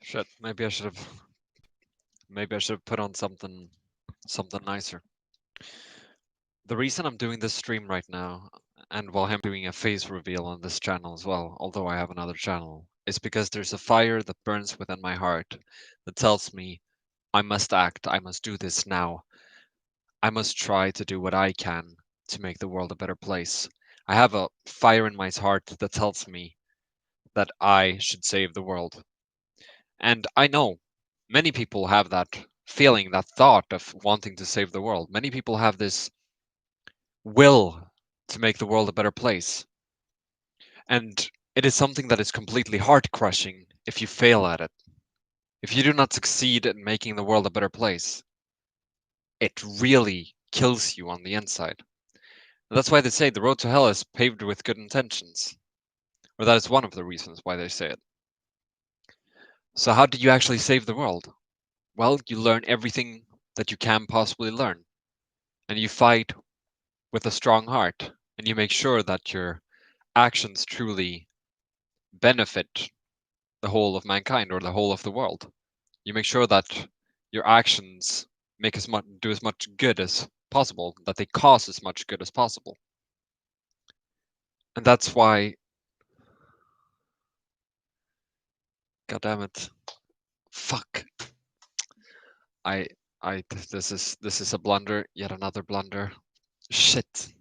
Shit, maybe I should have put on something nicer. The reason I'm doing this stream right now, and while I'm doing a face reveal on this channel as well, although I have another channel, is because there's a fire that burns within my heart that tells me I must act, I must do this now. I must try to do what I can to make the world a better place. I have a fire in my heart that tells me that I should save the world. And I know many people have that feeling, that thought of wanting to save the world. Many people have this will to make the world a better place. And it is something that is completely heart crushing if you fail at it. If you do not succeed in making the world a better place, it really kills you on the inside. And that's why they say the road to hell is paved with good intentions. Or that is one of the reasons why they say it. So, how do you actually save the world? Well, you learn everything that you can possibly learn, and you fight with a strong heart, and you make sure that your actions truly benefit the whole of mankind or the whole of the world. You make sure that your actions make do as much good as possible, that they cause as much good as possible. And that's why, god damn it, fuck, I, this is a blunder, yet another blunder. Shit.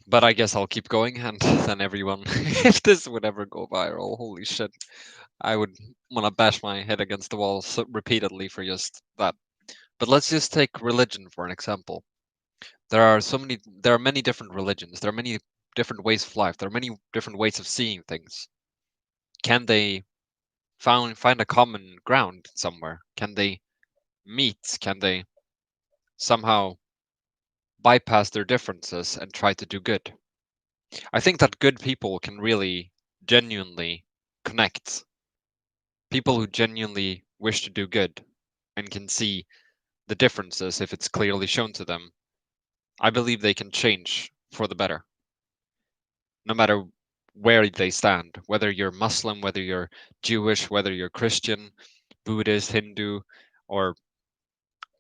But I guess I'll keep going, and then everyone, if this would ever go viral, holy shit, I would want to bash my head against the wall repeatedly for just that. But let's just take religion for an example. There are many different religions. There are many different ways of life. There are many different ways of seeing things. Can they find a common ground somewhere? Can they meet? Can they somehow bypass their differences and try to do good? I think that good people can really genuinely connect. People who genuinely wish to do good and can see the differences if it's clearly shown to them, I believe they can change for the better, no matter where they stand, whether you're Muslim, whether you're Jewish, whether you're Christian, Buddhist, Hindu, or,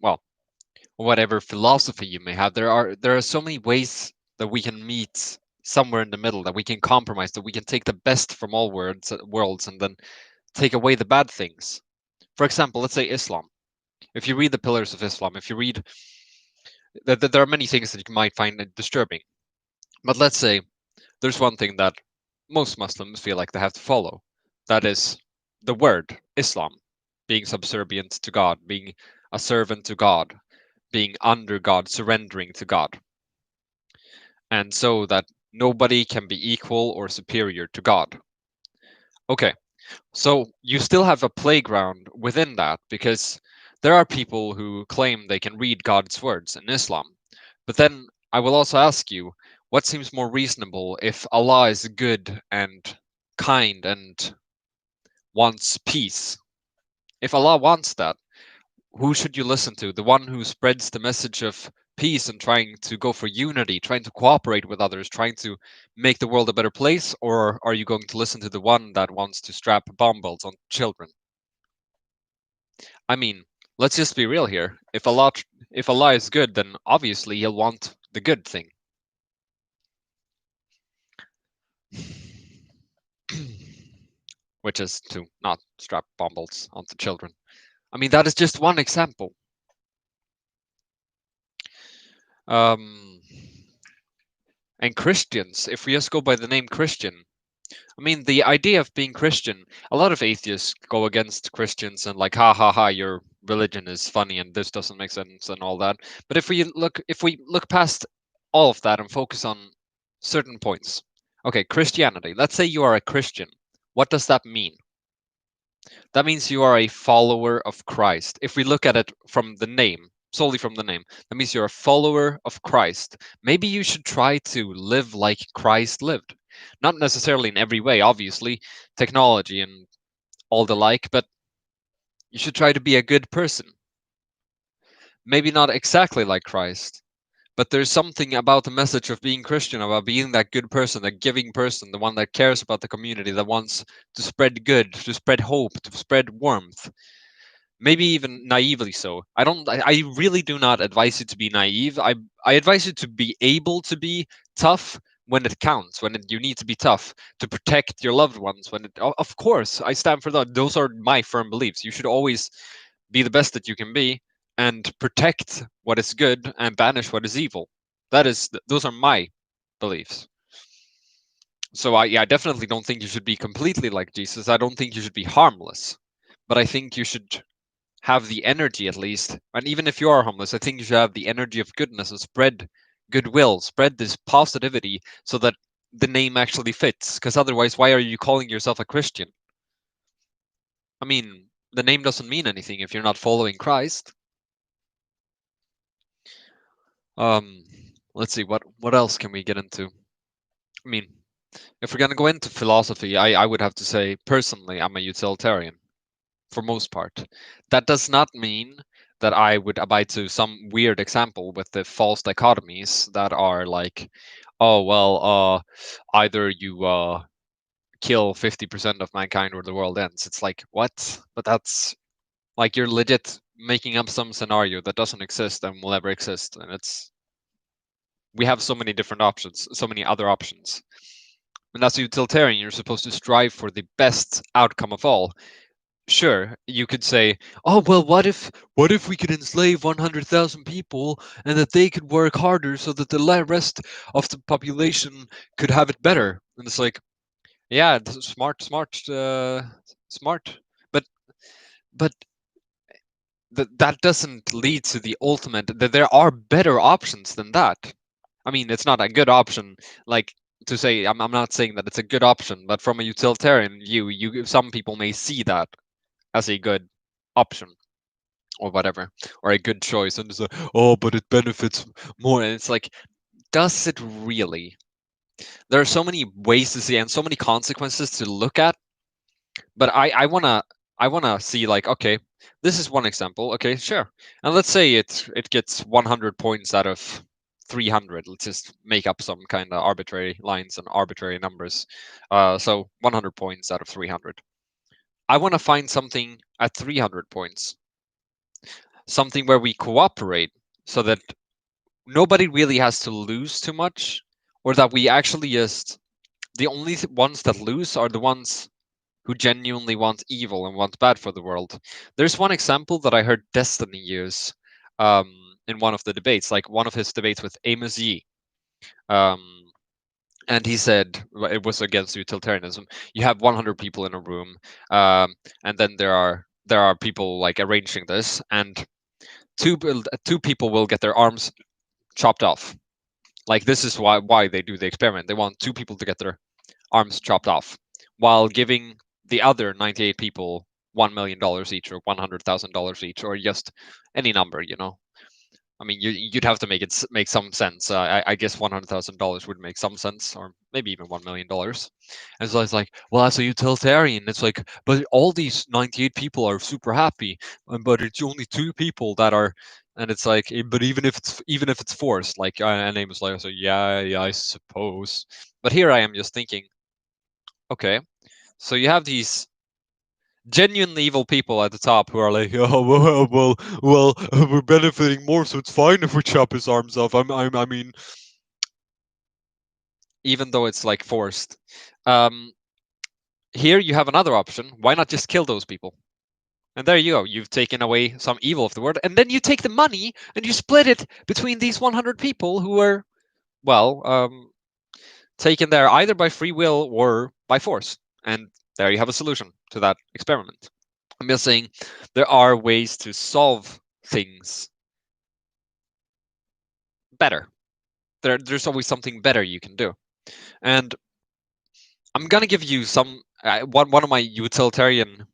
well, whatever philosophy you may have. There are so many ways that we can meet somewhere in the middle, that we can compromise, that we can take the best from all worlds and then take away the bad things. For example, let's say Islam. If you read the pillars of Islam, if you read there are many things that you might find disturbing, but let's say there's one thing that most Muslims feel like they have to follow. That is the word Islam, being subservient to God, being a servant to God, being under God, surrendering to God, and so that nobody can be equal or superior to God. Okay, so you still have a playground within that, because there are people who claim they can read God's words in Islam. But then I will also ask you, what seems more reasonable if Allah is good and kind and wants peace? If Allah wants that, who should you listen to? The one who spreads the message of peace and trying to go for unity, trying to cooperate with others, trying to make the world a better place? Or are you going to listen to the one that wants to strap bomb belts on children? I mean, let's just be real here. If Allah is good, then obviously he'll want the good thing. Which is to not strap bomb bolts onto children. I mean, that is just one example. Um, and Christians, if we just go by the name Christian, I mean, the idea of being Christian, a lot of atheists go against Christians and like, ha ha ha, your religion is funny and this doesn't make sense and all that. But if we look past all of that and focus on certain points. Okay, Christianity. Let's say you are a Christian. What does that mean? That means you are a follower of Christ. If we look at it from the name, solely from the name, that means you're a follower of Christ. Maybe you should try to live like Christ lived. Not necessarily in every way, obviously, technology and all the like, but you should try to be a good person. Maybe not exactly like Christ, But there's something about the message of being Christian, about being that good person, that giving person, the one that cares about the community, that wants to spread good, to spread hope, to spread warmth, maybe even naively so. I really do not advise you to be naive. I advise you to be able to be tough when it counts, when you need to be tough to protect your loved ones. Of course, I stand for that. Those are my firm beliefs. You should always be the best that you can be and protect what is good and banish what is evil. Those are my beliefs. So I definitely don't think you should be completely like Jesus. I don't think you should be harmless, but I think you should have the energy at least. And even if you are homeless, I think you should have the energy of goodness and spread goodwill, spread this positivity so that the name actually fits. Because otherwise, why are you calling yourself a Christian? I mean, the name doesn't mean anything if you're not following Christ. Um, let's see, what else can we get into? I mean, if we're gonna go into philosophy, I would have to say personally, I'm a utilitarian for most part. That does not mean that I would abide to some weird example with the false dichotomies that are like, oh well, either you kill 50% of mankind or the world ends. It's like what? But that's like you're legit making up some scenario that doesn't exist and will ever exist, and it's we have so many different options, so many other options. And as a utilitarian, you're supposed to strive for the best outcome of all. Sure, you could say, "Oh well, what if we could enslave 100,000 people and that they could work harder so that the rest of the population could have it better?" And it's like, yeah, smart. But but that doesn't lead to the ultimate. That there are better options than that. I mean, it's not a good option. Like to say, I'm not saying that it's a good option, but from a utilitarian view, some people may see that as a good option or whatever, or a good choice, and it's like, oh, but it benefits more, and it's like, does it really? There are so many ways to see and so many consequences to look at, but I wanna see like, okay, this is one example. Okay, sure, and let's say it gets 100 points out of 300. Let's just make up some kind of arbitrary lines and arbitrary numbers. So 100 points out of 300. I want to find something at 300 points, something where we cooperate so that nobody really has to lose too much, or that we actually just the only ones that lose are the ones who genuinely want evil and want bad for the world. There's one example that I heard Destiny use in one of the debates, like one of his debates with Amos Yee. Um, and he said it was against utilitarianism. You have 100 people in a room, and then there are people like arranging this, and two people will get their arms chopped off. Like this is why they do the experiment. They want two people to get their arms chopped off, while giving the other 98 people $1 million each, or $100,000 each, or just any number. I mean, you'd have to make some sense. I guess $100,000 would make some sense, or maybe even $1 million. And so it's like, well, as a utilitarian, it's like, but all these 98 people are super happy, but it's only two people that are, and it's like, but even if it's forced, like, and Amos like, so yeah, I suppose. But here I am just thinking, okay, so you have these genuinely evil people at the top who are like, oh well, we're benefiting more, so it's fine if we chop his arms off. I mean, even though it's like forced. Um, Here you have another option. Why not just kill those people? And there you go. You've taken away some evil of the world, and then you take the money and you split it between these 100 people who were, well, taken there either by free will or by force. And there you have a solution to that experiment. I'm just saying there are ways to solve things better. There's always something better you can do. And I'm gonna give you one of my utilitarian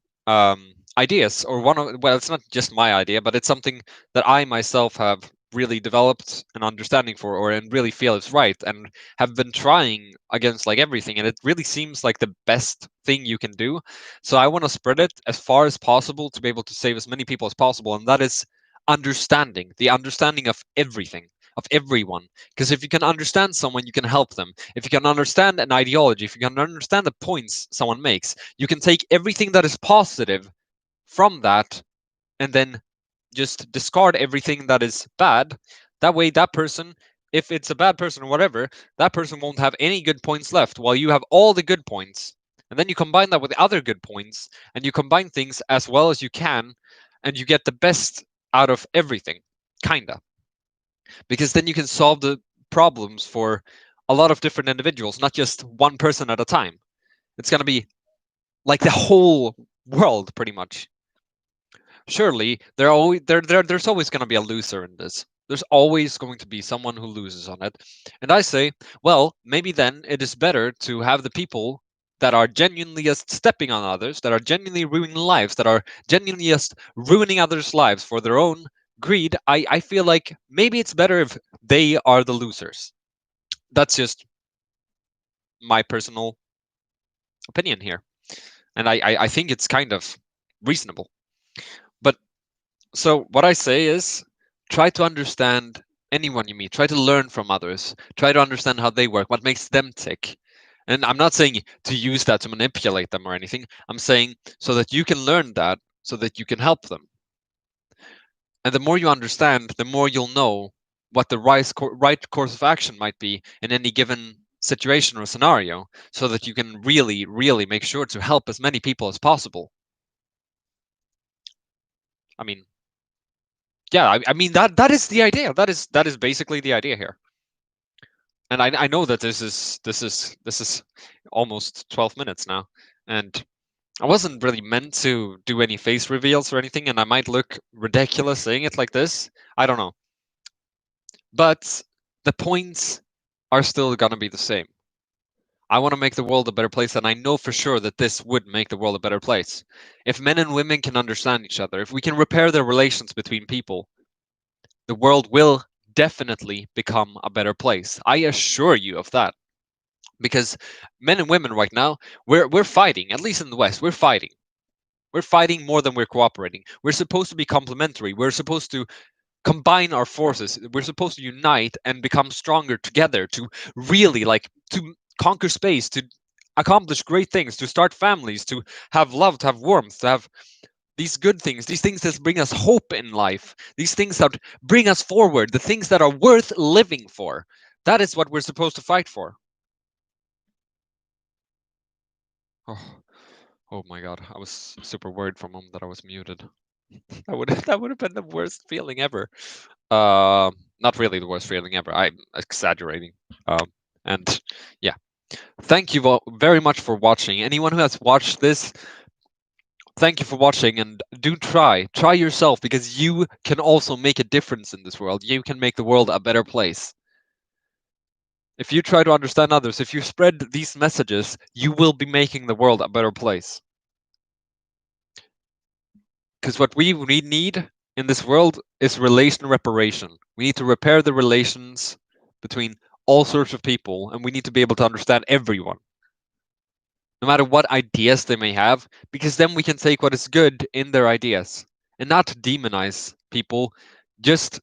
ideas, or well, it's not just my idea, but it's something that I myself have really developed an understanding for, or and really feel is right, and have been trying against like everything, and it really seems like the best thing you can do. So I want to spread it as far as possible to be able to save as many people as possible, and that is the understanding of everything, of everyone. Because if you can understand someone, you can help them. If you can understand an ideology, if you can understand the points someone makes, you can take everything that is positive from that and then just discard everything that is bad. That way, that person, if it's a bad person or whatever, that person won't have any good points left, while you have all the good points. And then you combine that with the other good points, and you combine things as well as you can, and you get the best out of everything, kinda. Because then you can solve the problems for a lot of different individuals, not just one person at a time. It's gonna be like the whole world, pretty much. Surely there's always going to be a loser in this. There's always going to be someone who loses on it. And I say, well, maybe then it is better to have the people that are genuinely just stepping on others, that are genuinely ruining lives, that are genuinely just ruining others' lives for their own greed. I feel like maybe it's better if they are the losers. That's just my personal opinion here. And I think it's kind of reasonable. But so what I say is try to understand anyone you meet. Try to learn from others. Try to understand how they work, what makes them tick. And I'm not saying to use that to manipulate them or anything. I'm saying so that you can learn that so that you can help them. And the more you understand, the more you'll know what the right course of action might be in any given situation or scenario, so that you can really, really make sure to help as many people as possible. I mean, yeah, I mean that is the idea. That is basically the idea here. And I know that this is almost 12 minutes now, and I wasn't really meant to do any face reveals or anything, and I might look ridiculous saying it like this. I don't know, but the points are still gonna be the same. I want to make the world a better place, and I know for sure that this would make the world a better place. If men and women can understand each other, if we can repair the relations between people, the world will definitely become a better place. I assure you of that. Because men and women right now, we're fighting, at least in the West, we're fighting. We're fighting more than we're cooperating. We're supposed to be complementary. We're supposed to combine our forces. We're supposed to unite and become stronger together to really to conquer space, to accomplish great things, to start families, to have love, to have warmth, to have these good things, these things that bring us hope in life, these things that bring us forward, the things that are worth living for. That is what we're supposed to fight for. Oh, oh my god, I was super worried for a moment that I was muted. That would have been the worst feeling ever. Not really the worst feeling ever. I'm exaggerating. And yeah, thank you all very much for watching. Anyone who has watched this, thank you for watching, and do try yourself, because you can also make a difference in this world. You can make the world a better place. If you try to understand others, if you spread these messages, you will be making the world a better place. Because what we need in this world is relation reparation. We need to repair the relations between all sorts of people, and we need to be able to understand everyone, no matter what ideas they may have, because then we can take what is good in their ideas and not demonize people, just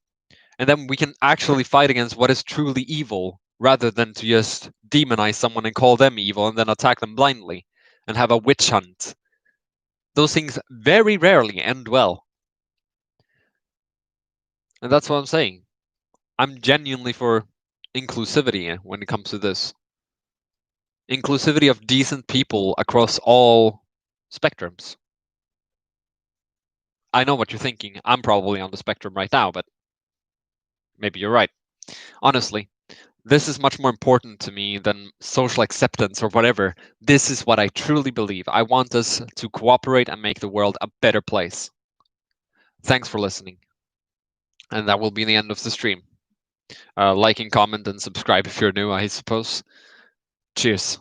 and then we can actually fight against what is truly evil, rather than to just demonize someone and call them evil and then attack them blindly and have a witch hunt. Those things very rarely end well. And that's what I'm saying. I'm genuinely for inclusivity when it comes to this. Inclusivity of decent people across all spectrums. I know what you're thinking. I'm probably on the spectrum right now, but maybe you're right. Honestly, this is much more important to me than social acceptance or whatever. This is what I truly believe. I want us to cooperate and make the world a better place. Thanks for listening. And that will be the end of the stream. Like and comment and subscribe if you're new, I suppose. Cheers.